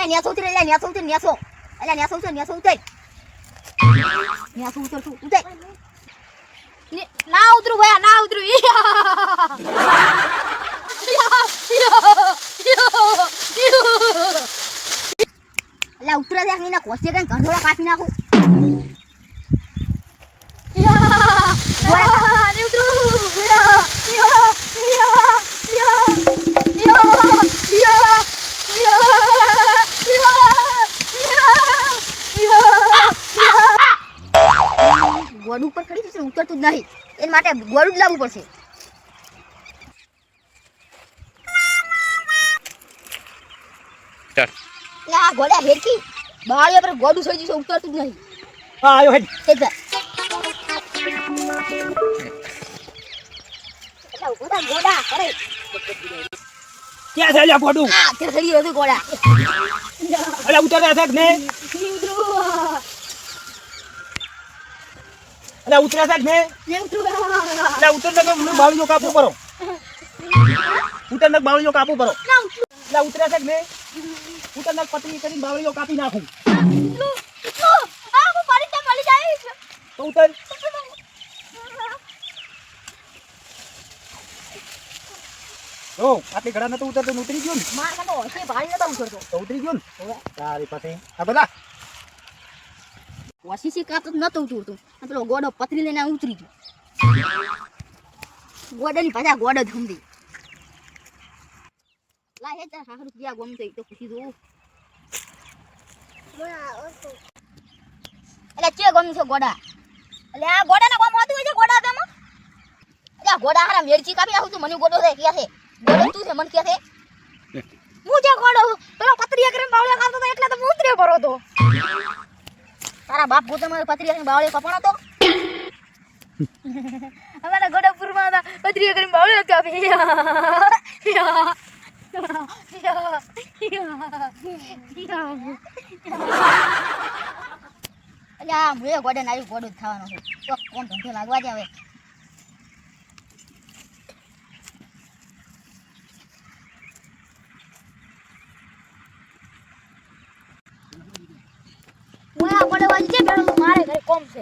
અલ્યા નેસો ઉતર અલ્યા નેસો ઉતર નેસો અલ્યા નેસો ઉતર નેસો ઉતર નેસો ઉતર તું ઉતર ના ઉતરું ભયા ના ઉતરું અલ્યા ઉતરા દે ની ના કોસે કઈ ગંધોળા કાપી નાખું ગોડ ઉપર ખડી છે ઉતરતું જ નહીં એના માટે ગોળ જ લાવવું પડશે લા ગોડા હેડકી બાળિયા પર ગોડું થઈ જશે ઉતરતું જ નહીં હા આયો હેડ હેડ અચ્છા ગોડા ગોડા કરે ક્યાં છે લ્યા ગોડું આ તે ખડી હતું ગોડા અરે ઉતર રે સાક ને અરે ઉતર સાક ને અરે ઉતર ને બાવળીઓ કાપવું પડો ઉતર ને બાવળીઓ કાપવું પડો અરે ઉતર સાક ને ઉતર ને પતરી કરીને બાવળીઓ કાપી નાખું આ હું પાડી તે મળી જાય તો ઉતર ઓ આટલી ઘડા ન તો ઉતર તો ઉતરી ગયો ને માર કાનો હશે ભાઈ નતો ઉતરતો તો ઉતરી ગયો ને તારી પાસે આ બધા વસીસી કાતો નતો ઉતરતો આ પેલો ગોડો પથરી લઈને ઉતરી ગયો ગોડાની પાછા ગોડો ધમદી લા હે તા હારું ગયા ગોમ તો ખુશી દો એટલે ચે ગમ છે ગોડા એટલે આ ગોડાના ગોમ હોતું છે ગોડા તમે એટલે ગોડા હારા મેરચી કાપી નાખું તું મને ગોડો છે કે છે ગોડો તું છે મન કે છે હું જે ગોડો પેલો પતરીયા કરીને બાવળિયા કાપતો તો એટલે તો હું ઉતર્યો ભરો તો તારા બાપ ગોતે મારે પતરીયા કરીને બાવળિયા કપાણો તો અમારા ગોડાપુરમાં હતા પતરીયા કરીને બાવળિયા કાપી અલ્યા મુએ ગોડે નાઈ ગોડો થવાનો છે તો કોણ ધંધો લાગવા દે હવે મુએ ગોડે વાજી છે પેલો મારે ઘરે કોમ છે